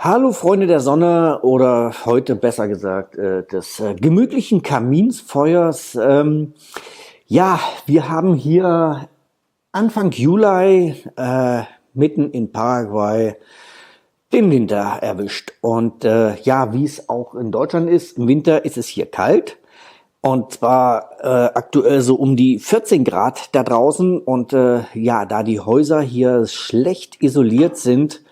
Hallo Freunde der Sonne oder heute besser gesagt des gemütlichen Kaminfeuers. Ja, wir haben hier Anfang Juli mitten in Paraguay den Winter erwischt. Und ja, wie es auch in Deutschland ist, im Winter ist es hier kalt. Und zwar aktuell so um die 14 Grad da draußen. Und ja, da die Häuser hier schlecht isoliert sind,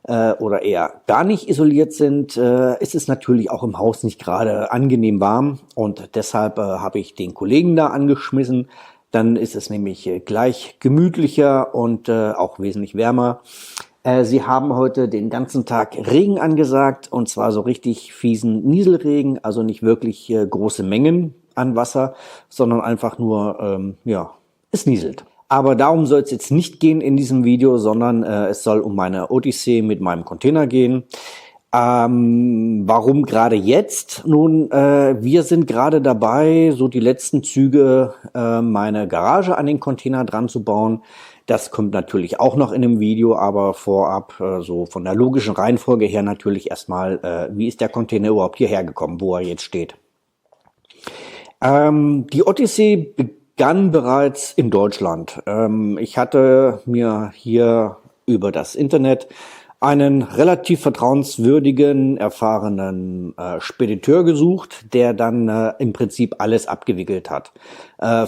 oder eher gar nicht isoliert sind, ist es natürlich auch im Haus nicht gerade angenehm warm und deshalb habe ich den Kollegen da angeschmissen. Dann ist es nämlich gleich gemütlicher und auch wesentlich wärmer. Sie haben heute den ganzen Tag Regen angesagt und zwar so richtig fiesen Nieselregen, also nicht wirklich große Mengen an Wasser, sondern einfach nur, ja, es nieselt. Aber darum soll es jetzt nicht gehen in diesem Video, sondern es soll um meine Odyssee mit meinem Container gehen. Warum gerade jetzt? Nun, wir sind gerade dabei, so die letzten Züge meine Garage an den Container dran zu bauen. Das kommt natürlich auch noch in dem Video, aber vorab so von der logischen Reihenfolge her natürlich erstmal, wie ist der Container überhaupt hierher gekommen, wo er jetzt steht. Die Odyssee begann bereits in Deutschland. Ich hatte mir hier über das Internet einen relativ vertrauenswürdigen, erfahrenen Spediteur gesucht, der dann im Prinzip alles abgewickelt hat.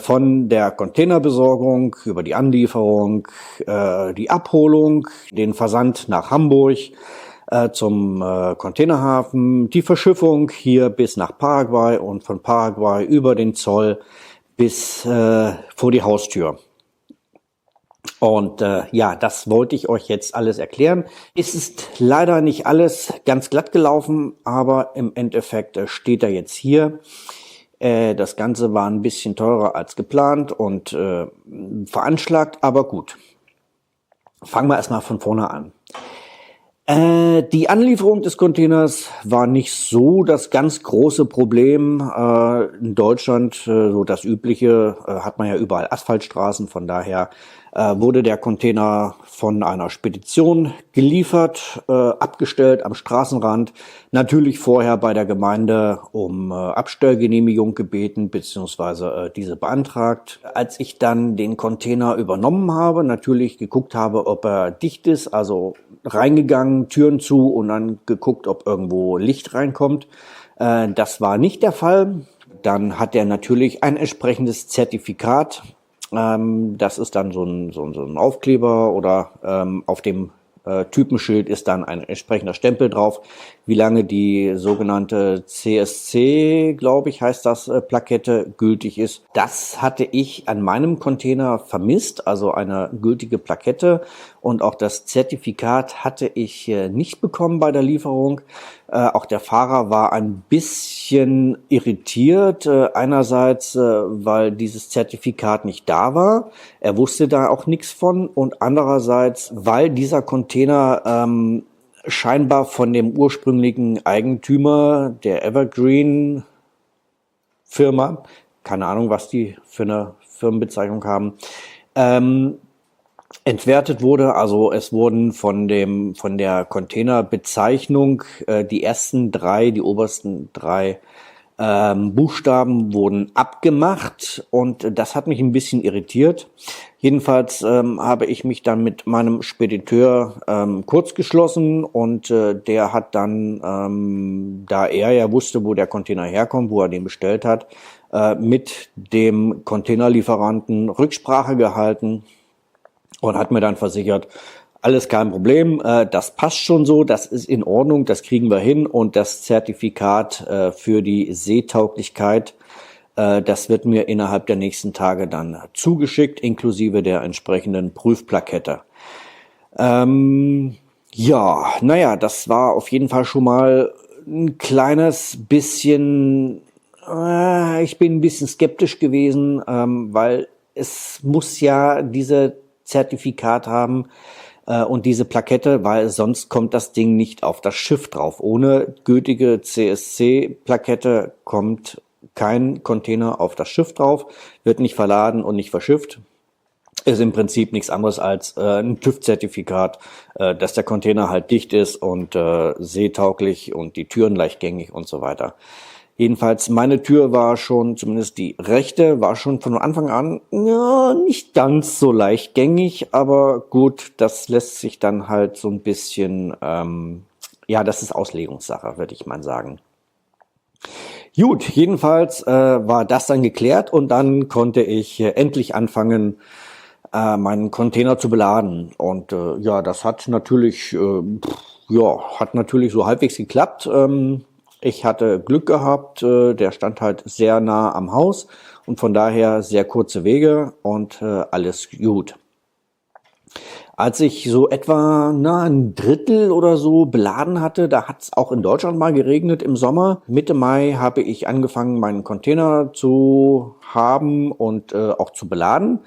Von der Containerbesorgung über die Anlieferung, die Abholung, den Versand nach Hamburg, zum Containerhafen, die Verschiffung hier bis nach Paraguay und von Paraguay über den Zoll bis vor die Haustür. Und ja, das wollte ich euch jetzt alles erklären. Es ist leider nicht alles ganz glatt gelaufen, aber im Endeffekt steht er jetzt hier. Das Ganze war ein bisschen teurer als geplant und veranschlagt, aber gut. Fangen wir erstmal von vorne an. Die Anlieferung des Containers war nicht so das ganz große Problem. In Deutschland, so das Übliche, hat man ja überall Asphaltstraßen. Von daher wurde der Container von einer Spedition geliefert, abgestellt am Straßenrand. Natürlich vorher bei der Gemeinde um Abstellgenehmigung gebeten, beziehungsweise diese beantragt. Als ich dann den Container übernommen habe, natürlich geguckt habe, ob er dicht ist, also reingegangen, Türen zu und dann geguckt, ob irgendwo Licht reinkommt. Das war nicht der Fall. Dann hat er natürlich ein entsprechendes Zertifikat. Das ist dann so ein Aufkleber oder auf dem Typenschild ist dann ein entsprechender Stempel drauf, wie lange die sogenannte CSC, glaube ich, heißt das, Plakette gültig ist. Das hatte ich an meinem Container vermisst, also eine gültige Plakette, und auch das Zertifikat hatte ich nicht bekommen bei der Lieferung. Auch der Fahrer war ein bisschen irritiert, einerseits, weil dieses Zertifikat nicht da war. Er wusste da auch nichts von, und andererseits, weil dieser Container scheinbar von dem ursprünglichen Eigentümer der Evergreen Firma, keine Ahnung, was die für eine Firmenbezeichnung haben, entwertet wurde. Also es wurden von der Containerbezeichnung die ersten drei, die obersten drei Buchstaben wurden abgemacht, und das hat mich ein bisschen irritiert. Jedenfalls habe ich mich dann mit meinem Spediteur kurz geschlossen, und der hat dann, da er ja wusste, wo der Container herkommt, wo er den bestellt hat, mit dem Containerlieferanten Rücksprache gehalten und hat mir dann versichert, alles kein Problem, das passt schon so, das ist in Ordnung, das kriegen wir hin, und das Zertifikat für die Seetauglichkeit, das wird mir innerhalb der nächsten Tage dann zugeschickt, inklusive der entsprechenden Prüfplakette. Ja, naja, das war auf jeden Fall schon mal ein kleines bisschen, ich bin ein bisschen skeptisch gewesen, weil es muss ja diese Zertifikat haben und diese Plakette, weil sonst kommt das Ding nicht auf das Schiff drauf. Ohne gültige CSC-Plakette kommt kein Container auf das Schiff drauf, wird nicht verladen und nicht verschifft. ist im Prinzip nichts anderes als ein TÜV-Zertifikat, dass der Container halt dicht ist und seetauglich und die Türen leichtgängig und so weiter. Jedenfalls, meine Tür war schon, zumindest die rechte, war schon von Anfang an ja, nicht ganz so leichtgängig, aber gut, das lässt sich dann halt so ein bisschen, ja, das ist Auslegungssache, würde ich mal sagen. Gut, jedenfalls war das dann geklärt und dann konnte ich endlich anfangen, meinen Container zu beladen. Und ja, das hat natürlich, ja, hat natürlich so halbwegs geklappt. Ich hatte Glück gehabt, der stand halt sehr nah am Haus und von daher sehr kurze Wege und alles gut. Als ich so etwa ein Drittel oder so beladen hatte, da hat es auch in Deutschland mal geregnet im Sommer. Mitte Mai habe ich angefangen, meinen Container zu haben und auch zu beladen.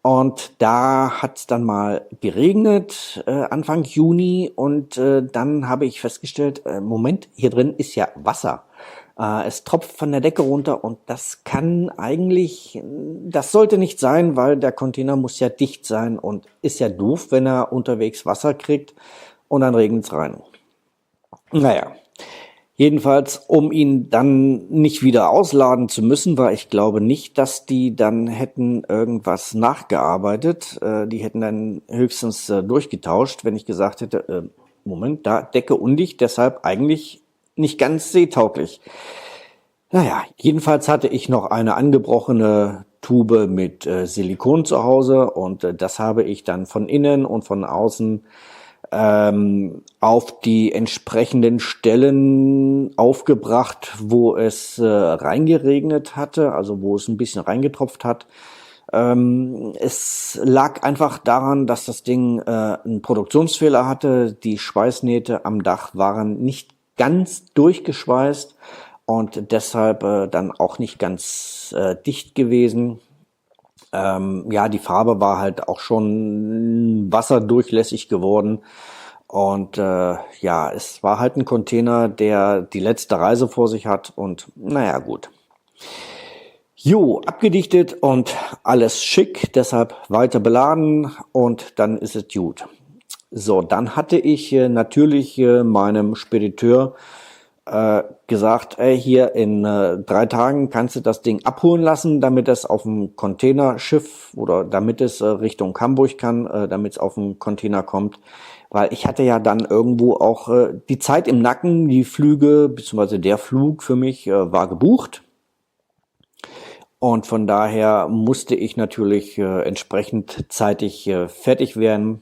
Und da hat es dann mal geregnet, Anfang Juni. Und dann habe ich festgestellt, Moment, hier drin ist ja Wasser. Es tropft von der Decke runter und das kann eigentlich, das sollte nicht sein, weil der Container muss ja dicht sein und ist ja doof, wenn er unterwegs Wasser kriegt und dann regnet's rein. Naja, jedenfalls, um ihn dann nicht wieder ausladen zu müssen, weil ich glaube nicht, dass die dann hätten irgendwas nachgearbeitet. Die hätten dann höchstens durchgetauscht, wenn ich gesagt hätte, Moment, da Decke undicht, deshalb eigentlich nicht ganz seetauglich. Naja, jedenfalls hatte ich noch eine angebrochene Tube mit Silikon zu Hause und das habe ich dann von innen und von außen auf die entsprechenden Stellen aufgebracht, wo es reingeregnet hatte, also wo es ein bisschen reingetropft hat. Es lag einfach daran, dass das Ding einen Produktionsfehler hatte. Die Schweißnähte am Dach waren nicht ganz durchgeschweißt und deshalb dann auch nicht ganz dicht gewesen. Ja, die Farbe war halt auch schon wasserdurchlässig geworden. Und ja, es war halt ein Container, der die letzte Reise vor sich hat. Und naja, gut. Jo, abgedichtet und alles schick, deshalb weiter beladen und dann ist es gut. So, dann hatte ich natürlich meinem Spediteur gesagt, ey, hier in 3 Tagen kannst du das Ding abholen lassen, damit es auf dem Containerschiff oder damit es Richtung Hamburg kann, damit es auf dem Container kommt. Weil ich hatte ja dann irgendwo auch die Zeit im Nacken, die Flüge, beziehungsweise der Flug für mich war gebucht. Und von daher musste ich natürlich entsprechend zeitig fertig werden.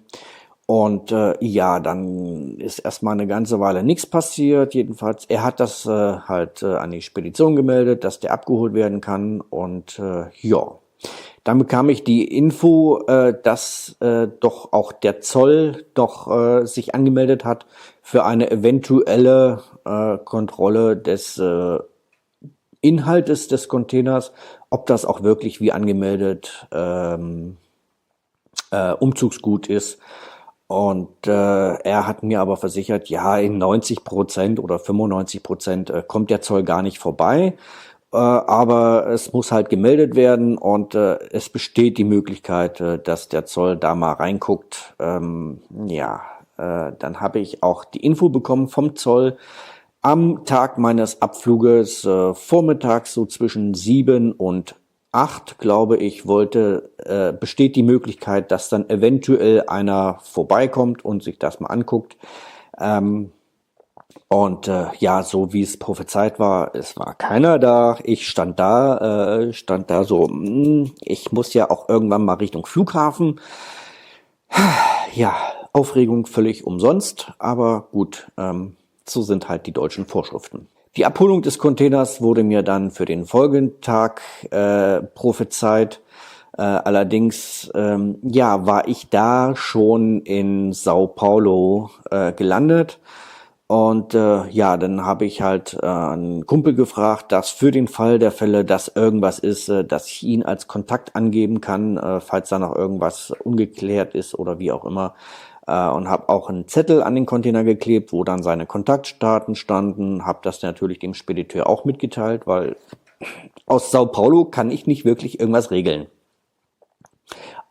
Und ja, dann ist erstmal eine ganze Weile nichts passiert. Jedenfalls, er hat das halt an die Spedition gemeldet, dass der abgeholt werden kann. Und ja, dann bekam ich die Info, dass doch auch der Zoll doch sich angemeldet hat für eine eventuelle Kontrolle des Inhaltes des Containers, ob das auch wirklich wie angemeldet Umzugsgut ist. Und er hat mir aber versichert, ja, in 90% oder 95% kommt der Zoll gar nicht vorbei. Aber es muss halt gemeldet werden und es besteht die Möglichkeit, dass der Zoll da mal reinguckt. Ja, dann habe ich auch die Info bekommen vom Zoll. Am Tag meines Abfluges, vormittags so zwischen 7 und 8, glaube ich, besteht die Möglichkeit, dass dann eventuell einer vorbeikommt und sich das mal anguckt. Und ja, so wie es prophezeit war, es war keiner da. Ich stand da so, ich muss ja auch irgendwann mal Richtung Flughafen. Ja, Aufregung völlig umsonst, aber gut, so sind halt die deutschen Vorschriften. Die Abholung des Containers wurde mir dann für den folgenden Tag prophezeit. Allerdings ja, war ich da schon in Sao Paulo gelandet. Und ja, dann habe ich halt einen Kumpel gefragt, dass für den Fall der Fälle, dass irgendwas ist, dass ich ihn als Kontakt angeben kann, falls da noch irgendwas ungeklärt ist oder wie auch immer. Und habe auch einen Zettel an den Container geklebt, wo dann seine Kontaktdaten standen. Habe das natürlich dem Spediteur auch mitgeteilt, weil aus Sao Paulo kann ich nicht wirklich irgendwas regeln.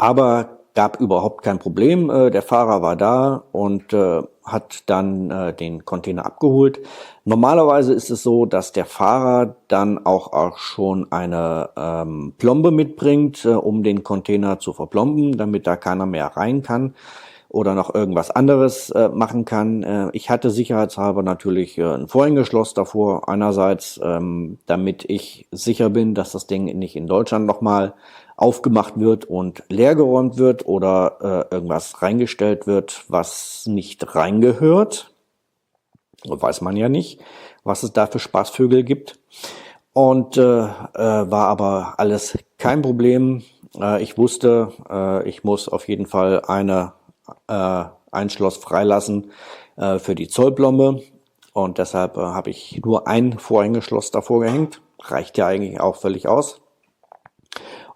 Aber gab überhaupt kein Problem. Der Fahrer war da und hat dann den Container abgeholt. Normalerweise ist es so, dass der Fahrer dann auch schon eine Plombe mitbringt, um den Container zu verplomben, damit da keiner mehr rein kann oder noch irgendwas anderes machen kann. Ich hatte sicherheitshalber natürlich ein Vorhängeschloss davor. Einerseits, damit ich sicher bin, dass das Ding nicht in Deutschland nochmal aufgemacht wird und leergeräumt wird oder irgendwas reingestellt wird, was nicht reingehört. Weiß man ja nicht, was es da für Spaßvögel gibt. Und war aber alles kein Problem. Ich wusste, ich muss auf jeden Fall ein Schloss freilassen für die Zollplombe. Und deshalb habe ich nur ein Vorhängeschloss davor gehängt. Reicht ja eigentlich auch völlig aus.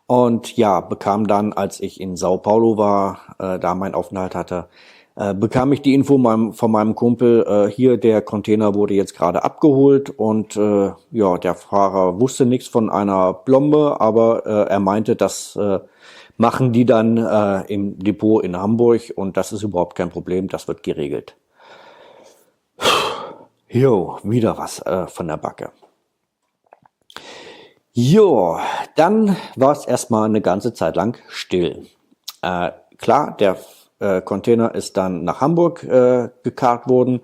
Und ja, bekam dann, als ich in Sao Paulo war, da meinen Aufenthalt hatte, bekam ich die Info von meinem Kumpel, hier der Container wurde jetzt gerade abgeholt und ja, der Fahrer wusste nichts von einer Plombe, aber er meinte, das machen die dann im Depot in Hamburg und das ist überhaupt kein Problem, das wird geregelt. Jo, wieder was von der Backe. Jo, dann war es erstmal eine ganze Zeit lang still. Klar, der Container ist dann nach Hamburg gekarrt worden.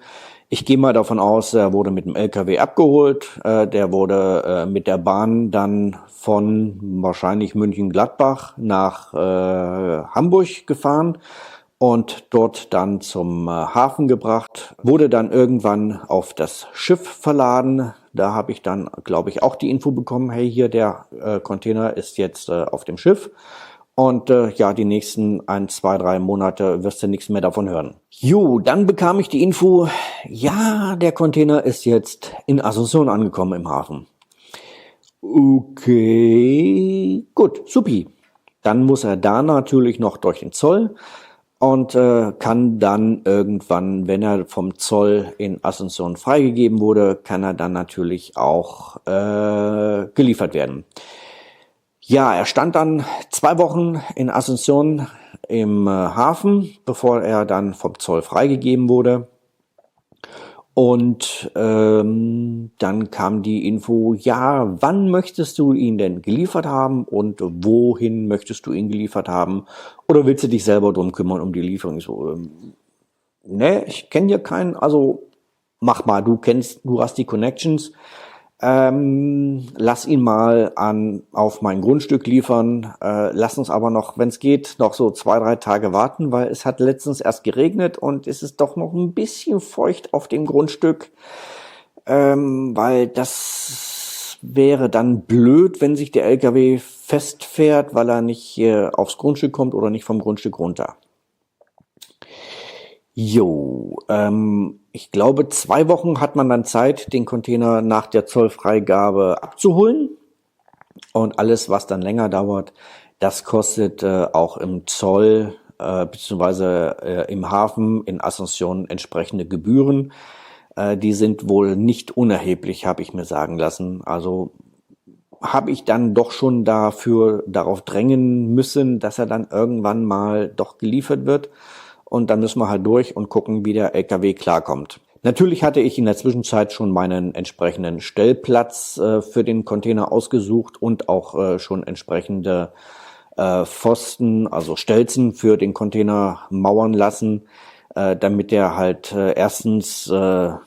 Ich gehe mal davon aus, er wurde mit dem LKW abgeholt. Der wurde mit der Bahn dann von wahrscheinlich München-Gladbach nach Hamburg gefahren und dort dann zum Hafen gebracht. Wurde dann irgendwann auf das Schiff verladen. Da habe ich dann, glaube ich, auch die Info bekommen, hey, hier der Container ist jetzt auf dem Schiff. Und ja, die nächsten 1, 2, 3 Monate wirst du nichts mehr davon hören. Jo, dann bekam ich die Info, ja, der Container ist jetzt in Asunción angekommen im Hafen. Okay, gut, supi. Dann muss er da natürlich noch durch den Zoll und kann dann irgendwann, wenn er vom Zoll in Asunción freigegeben wurde, kann er dann natürlich auch geliefert werden. Ja, er stand dann 2 Wochen in Asunción im Hafen, bevor er dann vom Zoll freigegeben wurde. Und dann kam die Info, ja, wann möchtest du ihn denn geliefert haben und wohin möchtest du ihn geliefert haben? Oder willst du dich selber drum kümmern, um die Lieferung? Ich so, ne, ich kenne hier keinen, also mach mal, du hast die Connections. Lass ihn mal auf mein Grundstück liefern. Lass uns aber noch, wenn es geht, noch so 2, 3 Tage warten, weil es hat letztens erst geregnet und es ist doch noch ein bisschen feucht auf dem Grundstück, weil das wäre dann blöd, wenn sich der LKW festfährt, weil er nicht aufs Grundstück kommt oder nicht vom Grundstück runter. Jo, ich glaube 2 Wochen hat man dann Zeit, den Container nach der Zollfreigabe abzuholen. Und alles, was dann länger dauert, das kostet auch im Zoll beziehungsweise im Hafen in Asunción entsprechende Gebühren. Die sind wohl nicht unerheblich, habe ich mir sagen lassen. Also habe ich dann doch schon darauf drängen müssen, dass er dann irgendwann mal doch geliefert wird. Und dann müssen wir halt durch und gucken, wie der LKW klarkommt. Natürlich hatte ich in der Zwischenzeit schon meinen entsprechenden Stellplatz für den Container ausgesucht und auch schon entsprechende Pfosten, also Stelzen für den Container mauern lassen, damit der halt erstens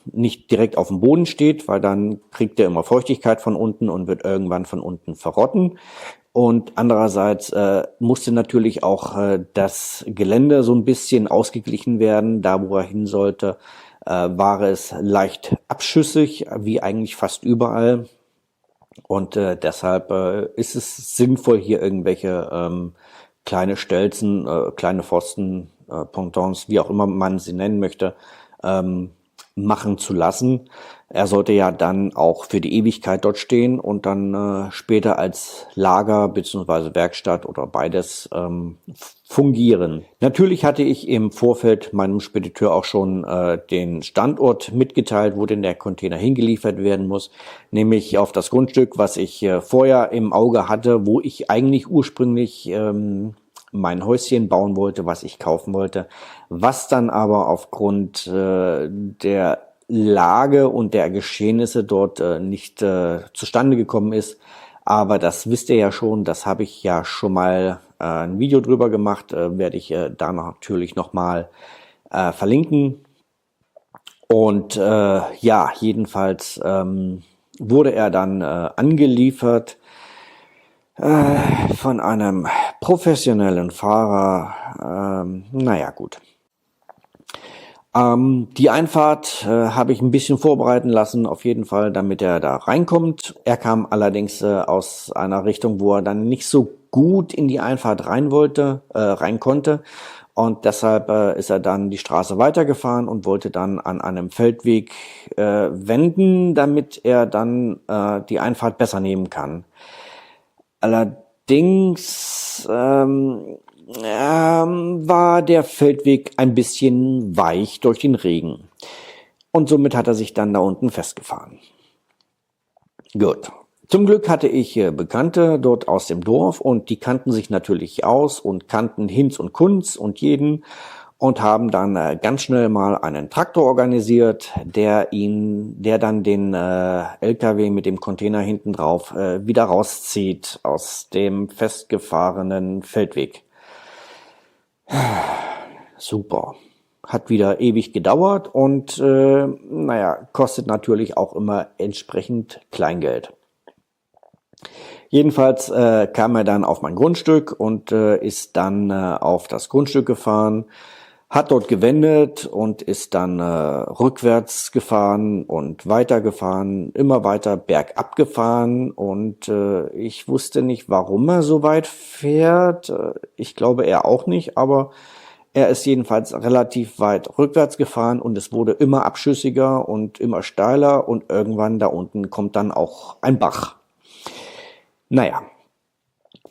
nicht direkt auf dem Boden steht, weil dann kriegt er immer Feuchtigkeit von unten und wird irgendwann von unten verrotten. Und andererseits musste natürlich auch das Gelände so ein bisschen ausgeglichen werden. Da, wo er hin sollte, war es leicht abschüssig, wie eigentlich fast überall. Und deshalb ist es sinnvoll, hier irgendwelche kleine Stelzen, kleine Pfosten, Pontons, wie auch immer man sie nennen möchte, machen zu lassen. Er sollte ja dann auch für die Ewigkeit dort stehen und dann später als Lager bzw. Werkstatt oder beides fungieren. Natürlich hatte ich im Vorfeld meinem Spediteur auch schon den Standort mitgeteilt, wo denn der Container hingeliefert werden muss, nämlich auf das Grundstück, was ich vorher im Auge hatte, wo ich eigentlich ursprünglich mein Häuschen bauen wollte, was ich kaufen wollte, was dann aber aufgrund der Lage und der Geschehnisse dort nicht zustande gekommen ist. Aber das wisst ihr ja schon, das habe ich ja schon mal ein Video drüber gemacht, werde ich da natürlich nochmal verlinken. Und ja, jedenfalls wurde er dann angeliefert von einem professionellen Fahrer. Naja, gut. Die Einfahrt habe ich ein bisschen vorbereiten lassen, auf jeden Fall, damit er da reinkommt. Er kam allerdings aus einer Richtung, wo er dann nicht so gut in die Einfahrt rein konnte. Und deshalb ist er dann die Straße weitergefahren und wollte dann an einem Feldweg wenden, damit er dann die Einfahrt besser nehmen kann. Allerdings war der Feldweg ein bisschen weich durch den Regen. Und somit hat er sich dann da unten festgefahren. Gut. Zum Glück hatte ich Bekannte dort aus dem Dorf und die kannten sich natürlich aus und kannten Hinz und Kunz und jeden und haben dann ganz schnell mal einen Traktor organisiert, der dann den LKW mit dem Container hinten drauf wieder rauszieht aus dem festgefahrenen Feldweg. Super. Hat wieder ewig gedauert und naja, kostet natürlich auch immer entsprechend Kleingeld. Jedenfalls kam er dann auf mein Grundstück und ist dann auf das Grundstück gefahren, hat dort gewendet und ist dann rückwärts gefahren und weitergefahren, immer weiter bergab gefahren und ich wusste nicht, warum er so weit fährt. Ich glaube, er auch nicht, aber er ist jedenfalls relativ weit rückwärts gefahren und es wurde immer abschüssiger und immer steiler und irgendwann da unten kommt dann auch ein Bach. Naja,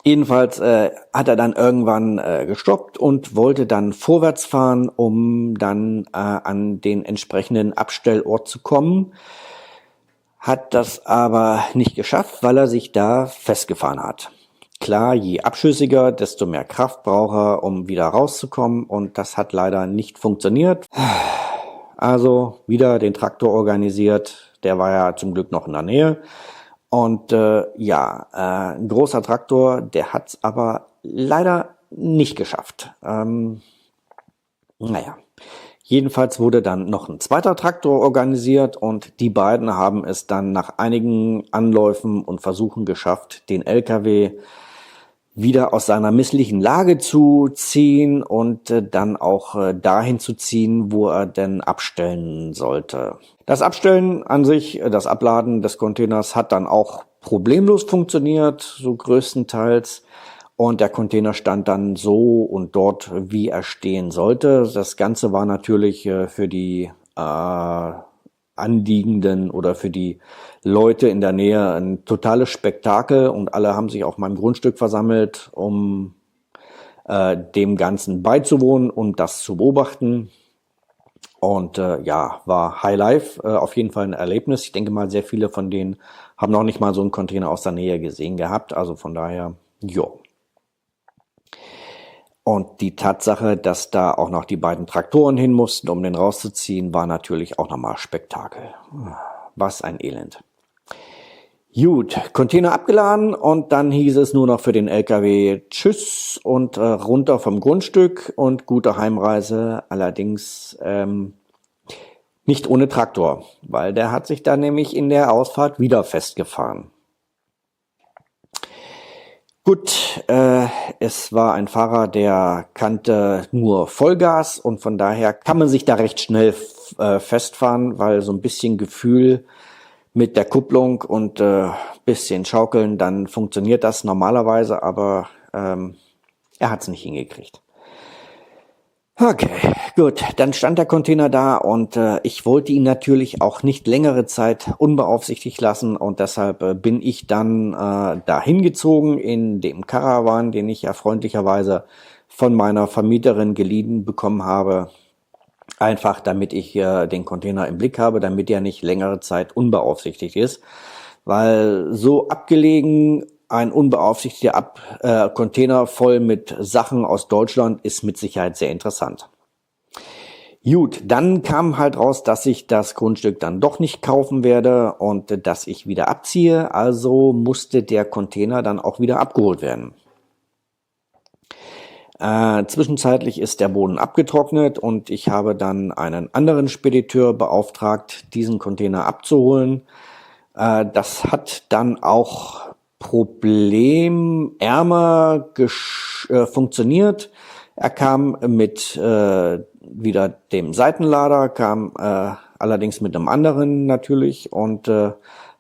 jedenfalls hat er dann irgendwann gestoppt und wollte dann vorwärts fahren, um dann an den entsprechenden Abstellort zu kommen. Hat das aber nicht geschafft, weil er sich da festgefahren hat. Klar, je abschüssiger, desto mehr Kraft braucht er, um wieder rauszukommen und das hat leider nicht funktioniert. Also wieder den Traktor organisiert, der war ja zum Glück noch in der Nähe. Und ein großer Traktor, der hat's aber leider nicht geschafft. Jedenfalls wurde dann noch ein zweiter Traktor organisiert und die beiden haben es dann nach einigen Anläufen und Versuchen geschafft, den LKW wieder aus seiner misslichen Lage zu ziehen und dann auch dahin zu ziehen, wo er denn abstellen sollte. Das Abstellen an sich, das Abladen des Containers hat dann auch problemlos funktioniert, so größtenteils. Und der Container stand dann so und dort, wie er stehen sollte. Das Ganze war natürlich für die Anliegenden oder für die Leute in der Nähe ein totales Spektakel und alle haben sich auf meinem Grundstück versammelt, um dem Ganzen beizuwohnen und das zu beobachten. Und war Highlife, auf jeden Fall ein Erlebnis. Ich denke mal, sehr viele von denen haben noch nicht mal so einen Container aus der Nähe gesehen gehabt. Also von daher, jo. Und die Tatsache, dass da auch noch die beiden Traktoren hin mussten, um den rauszuziehen, war natürlich auch nochmal Spektakel. Was ein Elend. Gut, Container abgeladen und dann hieß es nur noch für den LKW Tschüss und runter vom Grundstück und gute Heimreise. Allerdings nicht ohne Traktor, weil der hat sich dann nämlich in der Ausfahrt wieder festgefahren. Gut, es war ein Fahrer, der kannte nur Vollgas und von daher kann man sich da recht schnell festfahren, weil so ein bisschen Gefühl mit der Kupplung und bisschen schaukeln, dann funktioniert das normalerweise, aber er hat es nicht hingekriegt. Okay, gut, dann stand der Container da und ich wollte ihn natürlich auch nicht längere Zeit unbeaufsichtigt lassen und deshalb bin ich dann dahin gezogen in dem Caravan, den ich ja freundlicherweise von meiner Vermieterin geliehen bekommen habe. Einfach damit ich den Container im Blick habe, damit er nicht längere Zeit unbeaufsichtigt ist. Weil so abgelegen ein unbeaufsichtigter Container voll mit Sachen aus Deutschland ist mit Sicherheit sehr interessant. Gut, dann kam halt raus, dass ich das Grundstück dann doch nicht kaufen werde und dass ich wieder abziehe. Also musste der Container dann auch wieder abgeholt werden. Zwischenzeitlich ist der Boden abgetrocknet und ich habe dann einen anderen Spediteur beauftragt, diesen Container abzuholen. Das hat dann auch problemärmer funktioniert. Er kam mit wieder dem Seitenlader, kam allerdings mit einem anderen natürlich und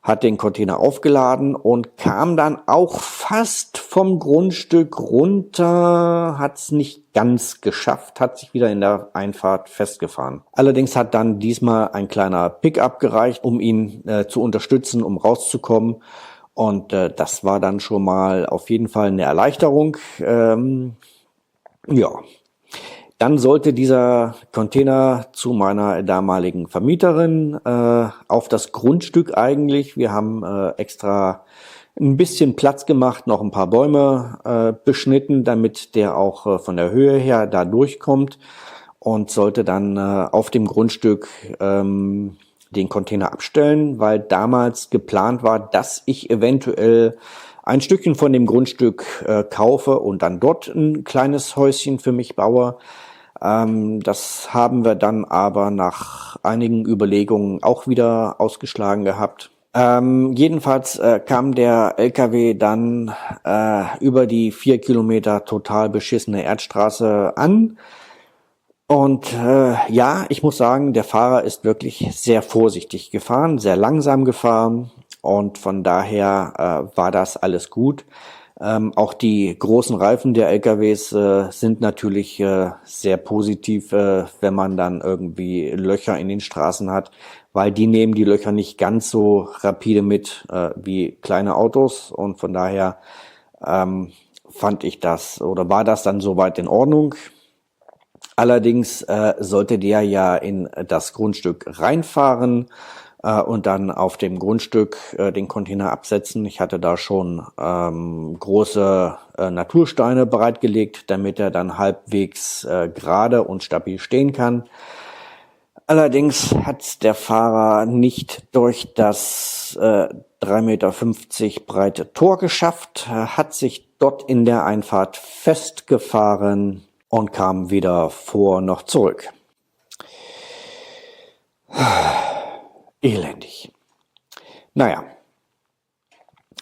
hat den Container aufgeladen und kam dann auch fast vom Grundstück runter, hat es nicht ganz geschafft, hat sich wieder in der Einfahrt festgefahren. Allerdings hat dann diesmal ein kleiner Pickup gereicht, um ihn zu unterstützen, um rauszukommen. Und das war dann schon mal auf jeden Fall eine Erleichterung. Ja, dann sollte dieser Container zu meiner damaligen Vermieterin auf das Grundstück eigentlich. Wir haben extra ein bisschen Platz gemacht, noch ein paar Bäume beschnitten, damit der auch von der Höhe her da durchkommt und sollte dann auf dem Grundstück den Container abstellen, weil damals geplant war, dass ich eventuell ein Stückchen von dem Grundstück kaufe und dann dort ein kleines Häuschen für mich baue. Das haben wir dann aber nach einigen Überlegungen auch wieder ausgeschlagen gehabt. Jedenfalls kam der LKW dann über die 4 Kilometer total beschissene Erdstraße an. Und ja, ich muss sagen, der Fahrer ist wirklich sehr vorsichtig gefahren, sehr langsam gefahren. Und von daher war das alles gut. Auch die großen Reifen der LKWs sind natürlich sehr positiv, wenn man dann irgendwie Löcher in den Straßen hat, weil die nehmen die Löcher nicht ganz so rapide mit wie kleine Autos. Und von daher fand ich das oder war das dann soweit in Ordnung. Allerdings sollte der ja in das Grundstück reinfahren und dann auf dem Grundstück den Container absetzen. Ich hatte da schon große Natursteine bereitgelegt, damit er dann halbwegs gerade und stabil stehen kann. Allerdings hat der Fahrer nicht durch das 3,50 Meter breite Tor geschafft, hat sich dort in der Einfahrt festgefahren und kam weder vor noch zurück. Elendig. Naja,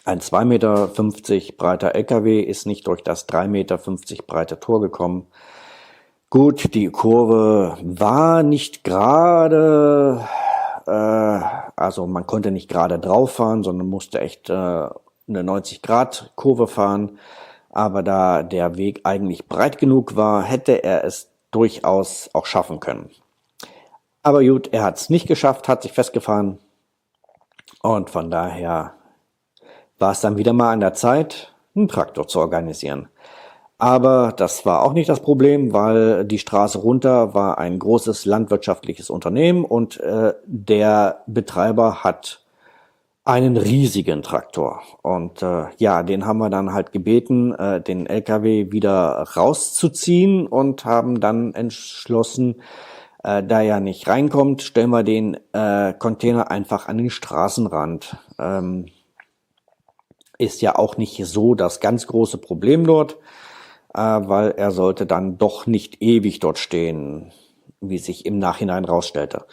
ein 2,50 Meter breiter LKW ist nicht durch das 3,50 Meter breite Tor gekommen. Gut, die Kurve war nicht gerade, also man konnte nicht gerade drauf fahren, sondern musste echt eine 90-Grad-Kurve fahren. Aber da der Weg eigentlich breit genug war, hätte er es durchaus auch schaffen können. Aber gut, er hat es nicht geschafft, hat sich festgefahren und von daher war es dann wieder mal an der Zeit, einen Traktor zu organisieren. Aber das war auch nicht das Problem, weil die Straße runter war ein großes landwirtschaftliches Unternehmen und der Betreiber hat einen riesigen Traktor. Und ja, den haben wir dann halt gebeten, den LKW wieder rauszuziehen und haben dann entschlossen, da er nicht reinkommt, stellen wir den Container einfach an den Straßenrand. Ist ja auch nicht so das ganz große Problem dort, weil er sollte dann doch nicht ewig dort stehen, wie sich im Nachhinein rausstellte.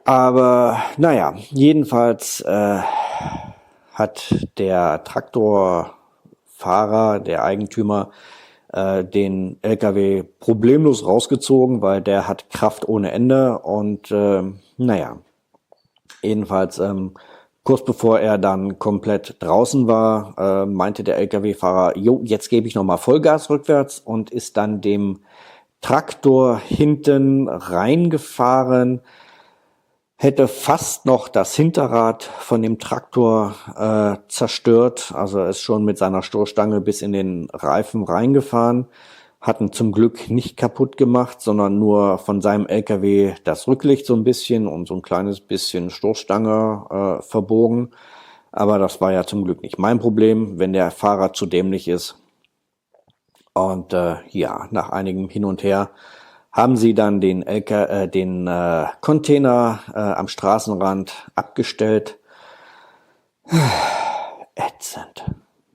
Aber naja, jedenfalls hat der Traktorfahrer, der Eigentümer, den LKW problemlos rausgezogen, weil der hat Kraft ohne Ende. Und naja, jedenfalls kurz bevor er dann komplett draußen war, meinte der LKW-Fahrer, jo, jetzt gebe ich nochmal Vollgas rückwärts und ist dann dem Traktor hinten reingefahren, hätte fast noch das Hinterrad von dem Traktor zerstört, also ist schon mit seiner Stoßstange bis in den Reifen reingefahren, hatten zum Glück nicht kaputt gemacht, sondern nur von seinem LKW das Rücklicht so ein bisschen und so ein kleines bisschen Stoßstange verbogen. Aber das war ja zum Glück nicht mein Problem, wenn der Fahrer zu dämlich ist. Und ja, nach einigem Hin und Her haben sie dann den Container am Straßenrand abgestellt. Ätzend.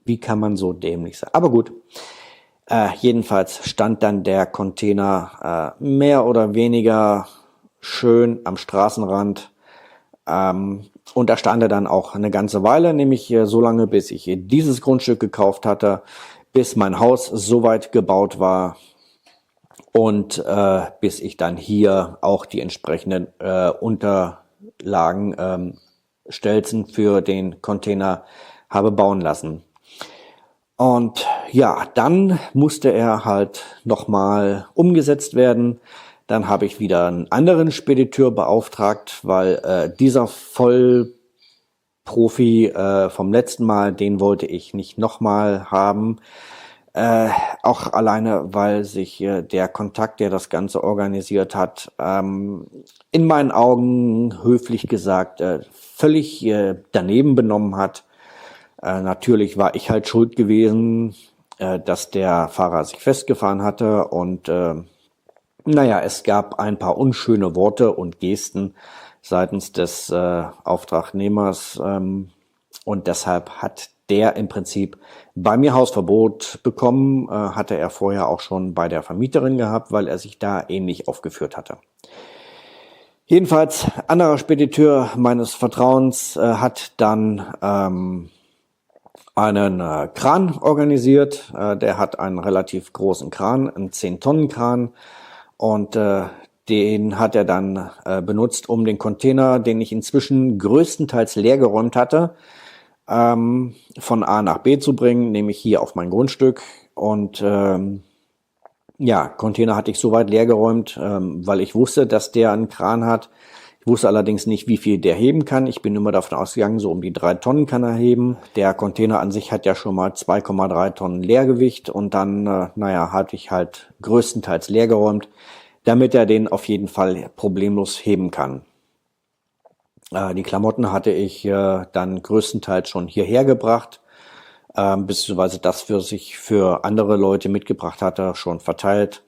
Wie kann man so dämlich sein? Aber gut. Jedenfalls stand dann der Container mehr oder weniger schön am Straßenrand. Und da stand er dann auch eine ganze Weile, nämlich so lange, bis ich dieses Grundstück gekauft hatte, bis mein Haus soweit gebaut war und bis ich dann hier auch die entsprechenden Unterlagen, Stelzen für den Container habe bauen lassen. Und ja, dann musste er halt nochmal umgesetzt werden. Dann habe ich wieder einen anderen Spediteur beauftragt, weil dieser Vollprofi vom letzten Mal, den wollte ich nicht nochmal haben. Auch alleine, weil sich der Kontakt, der das Ganze organisiert hat, in meinen Augen, höflich gesagt, völlig daneben benommen hat. Natürlich war ich halt schuld gewesen, dass der Fahrer sich festgefahren hatte und naja, es gab ein paar unschöne Worte und Gesten seitens des Auftragnehmers und deshalb hat der im Prinzip bei mir Hausverbot bekommen, hatte er vorher auch schon bei der Vermieterin gehabt, weil er sich da ähnlich aufgeführt hatte. Jedenfalls, anderer Spediteur meines Vertrauens hat dann einen Kran organisiert. Der hat einen relativ großen Kran, einen 10-Tonnen-Kran. Und den hat er dann benutzt, um den Container, den ich inzwischen größtenteils leergeräumt hatte, von A nach B zu bringen, nämlich hier auf mein Grundstück. Und ja, Container hatte ich soweit leergeräumt, weil ich wusste, dass der einen Kran hat. Ich wusste allerdings nicht, wie viel der heben kann. Ich bin immer davon ausgegangen, so um die 3 Tonnen kann er heben. Der Container an sich hat ja schon mal 2,3 Tonnen Leergewicht und dann, naja, hatte ich halt größtenteils leergeräumt, damit er den auf jeden Fall problemlos heben kann. Die Klamotten hatte ich dann größtenteils schon hierher gebracht, beziehungsweise das für andere Leute mitgebracht hatte, schon verteilt.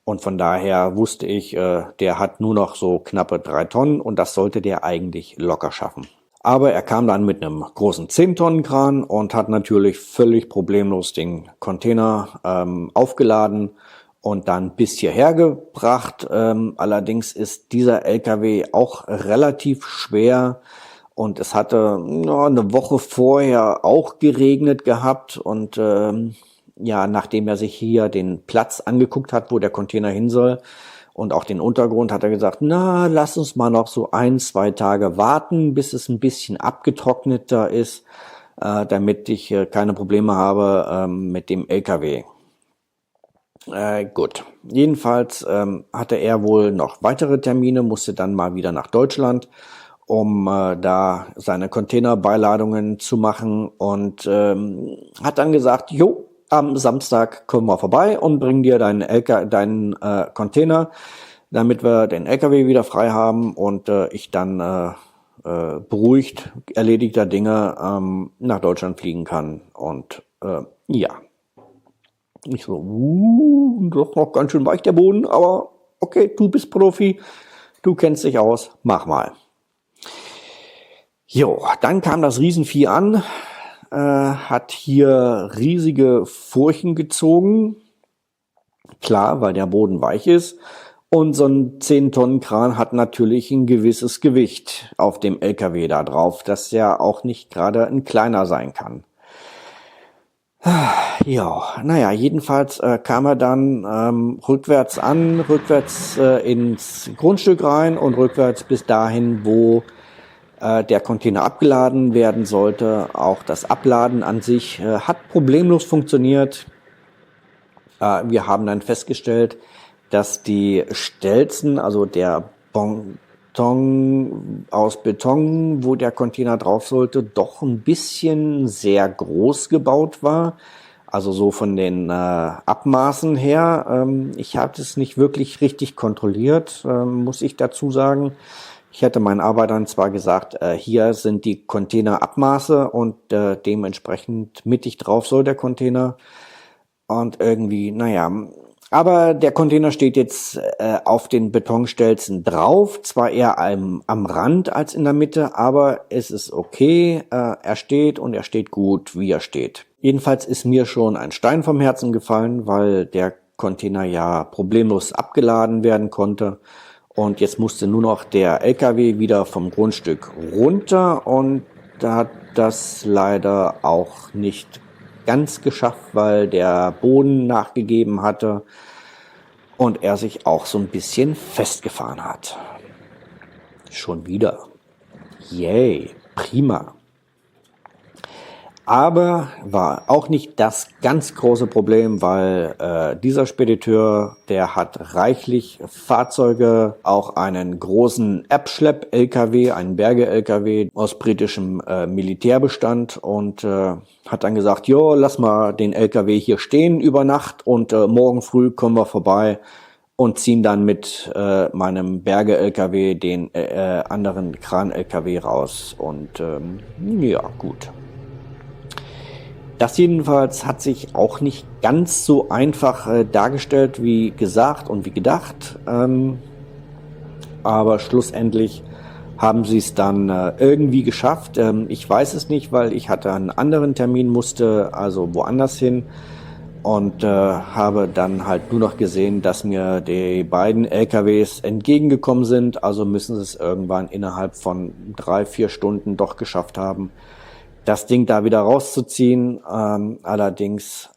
Und von daher wusste ich, der hat nur noch so knappe 3 Tonnen und das sollte der eigentlich locker schaffen. Aber er kam dann mit einem großen 10-Tonnen-Kran und hat natürlich völlig problemlos den Container aufgeladen und dann bis hierher gebracht. Allerdings ist dieser LKW auch relativ schwer und es hatte eine Woche vorher auch geregnet gehabt und ja, nachdem er sich hier den Platz angeguckt hat, wo der Container hin soll und auch den Untergrund, hat er gesagt, na, lass uns mal noch so 1-2 Tage warten, bis es ein bisschen abgetrockneter ist, damit ich keine Probleme habe mit dem LKW. Gut, jedenfalls hatte er wohl noch weitere Termine, musste dann mal wieder nach Deutschland, um da seine Containerbeiladungen zu machen und hat dann gesagt, jo, am Samstag kommen wir vorbei und bringen dir deinen Container, damit wir den LKW wieder frei haben und ich dann beruhigt, erledigter Dinge nach Deutschland fliegen kann. Und ja, ich so, doch noch ganz schön weich der Boden, aber okay, du bist Profi, du kennst dich aus, mach mal. Jo, dann kam das Riesenvieh an. Hat hier riesige Furchen gezogen. Klar, weil der Boden weich ist. Und so ein 10-Tonnen-Kran hat natürlich ein gewisses Gewicht auf dem LKW da drauf, das ja auch nicht gerade ein kleiner sein kann. Ja, naja, jedenfalls kam er dann rückwärts ins Grundstück rein und rückwärts bis dahin, wo der Container abgeladen werden sollte. Auch das Abladen an sich hat problemlos funktioniert. Wir haben dann festgestellt, dass die Stelzen, also der Bonton aus Beton, wo der Container drauf sollte, doch ein bisschen sehr groß gebaut war. Also so von den Abmaßen her. Ich habe es nicht wirklich richtig kontrolliert, muss ich dazu sagen. Ich hätte meinen Arbeitern zwar gesagt, hier sind die Containerabmaße und dementsprechend mittig drauf soll der Container. Und irgendwie, naja, aber der Container steht jetzt auf den Betonstelzen drauf, zwar eher am Rand als in der Mitte, aber es ist okay, er steht und er steht gut, wie er steht. Jedenfalls ist mir schon ein Stein vom Herzen gefallen, weil der Container ja problemlos abgeladen werden konnte. Und jetzt musste nur noch der LKW wieder vom Grundstück runter und da hat das leider auch nicht ganz geschafft, weil der Boden nachgegeben hatte und er sich auch so ein bisschen festgefahren hat. Schon wieder. Yay, prima. Aber war auch nicht das ganz große Problem, weil dieser Spediteur, der hat reichlich Fahrzeuge, auch einen großen Abschlepp-LKW, einen Berge-LKW aus britischem Militärbestand und hat dann gesagt, jo, lass mal den LKW hier stehen über Nacht und morgen früh kommen wir vorbei und ziehen dann mit meinem Berge-LKW den anderen Kran-LKW raus und ja, gut. Das jedenfalls hat sich auch nicht ganz so einfach dargestellt wie gesagt und wie gedacht. Aber schlussendlich haben sie es dann irgendwie geschafft. Ich weiß es nicht, weil ich hatte einen anderen Termin, musste also woanders hin und habe dann halt nur noch gesehen, dass mir die beiden LKWs entgegengekommen sind. Also müssen sie es irgendwann innerhalb von 3-4 Stunden doch geschafft haben, das Ding da wieder rauszuziehen. Allerdings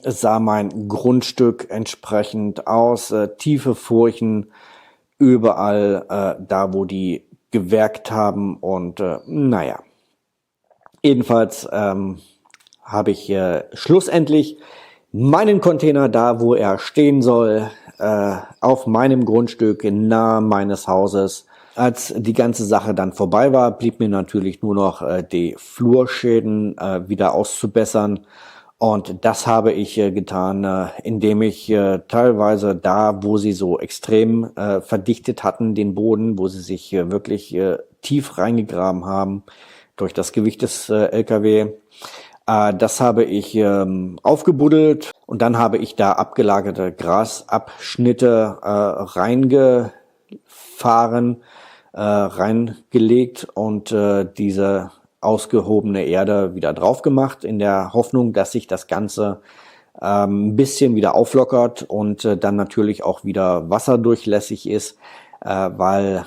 sah mein Grundstück entsprechend aus. Tiefe Furchen überall, da wo die gewerkt haben. Und naja, jedenfalls habe ich schlussendlich meinen Container da, wo er stehen soll, auf meinem Grundstück nahe meines Hauses. Als die ganze Sache dann vorbei war, blieb mir natürlich nur noch die Flurschäden wieder auszubessern. Und das habe ich getan, indem ich teilweise da, wo sie so extrem verdichtet hatten, den Boden, wo sie sich wirklich tief reingegraben haben durch das Gewicht des LKW, das habe ich aufgebuddelt und dann habe ich da abgelagerte Grasabschnitte reingelegt und diese ausgehobene Erde wieder drauf gemacht, in der Hoffnung, dass sich das Ganze ein bisschen wieder auflockert und dann natürlich auch wieder wasserdurchlässig ist, weil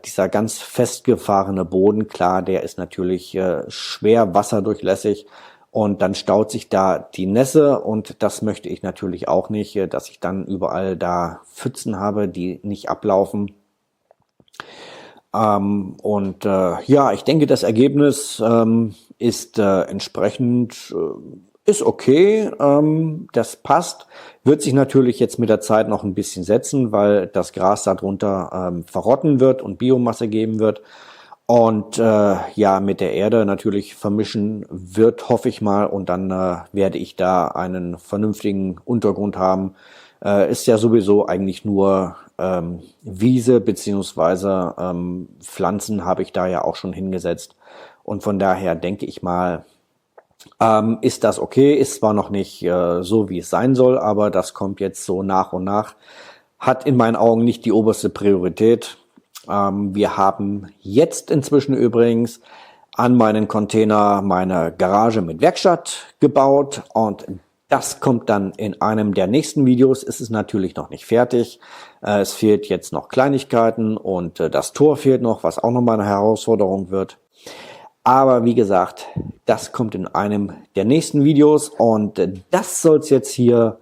dieser ganz festgefahrene Boden, klar, der ist natürlich schwer wasserdurchlässig und dann staut sich da die Nässe und das möchte ich natürlich auch nicht, dass ich dann überall da Pfützen habe, die nicht ablaufen. Ja, ich denke, das Ergebnis ist entsprechend, ist okay, das passt, wird sich natürlich jetzt mit der Zeit noch ein bisschen setzen, weil das Gras darunter verrotten wird und Biomasse geben wird und ja, mit der Erde natürlich vermischen wird, hoffe ich mal, und dann werde ich da einen vernünftigen Untergrund haben. Ist ja sowieso eigentlich nur Wiese beziehungsweise Pflanzen habe ich da ja auch schon hingesetzt und von daher denke ich mal, ist das okay, ist zwar noch nicht so wie es sein soll, aber das kommt jetzt so nach und nach, hat in meinen Augen nicht die oberste Priorität. Wir haben jetzt inzwischen übrigens an meinen Container meine Garage mit Werkstatt gebaut und das kommt dann in einem der nächsten Videos. Es ist natürlich noch nicht fertig. Es fehlt jetzt noch Kleinigkeiten und das Tor fehlt noch, was auch nochmal eine Herausforderung wird. Aber wie gesagt, das kommt in einem der nächsten Videos und das soll es jetzt hier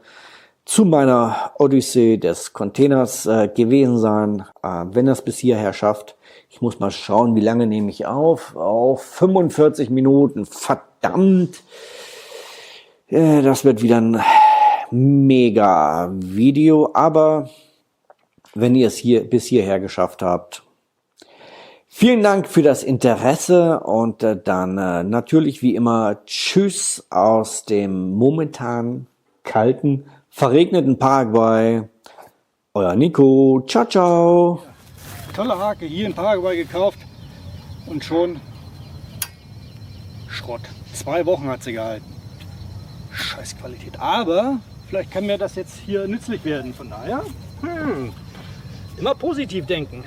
zu meiner Odyssee des Containers gewesen sein. Wenn es bis hierher schafft, ich muss mal schauen, wie lange nehme ich auf? Auf 45 Minuten, verdammt! Das wird wieder ein mega Video, aber wenn ihr es hier bis hierher geschafft habt, vielen Dank für das Interesse und dann natürlich wie immer Tschüss aus dem momentan kalten, verregneten Paraguay. Euer Nico. Ciao, ciao. tolle Hake hier in Paraguay gekauft und schon Schrott. 2 Wochen hat sie gehalten. Scheiß Qualität. Aber vielleicht kann mir das jetzt hier nützlich werden. Von daher, immer positiv denken.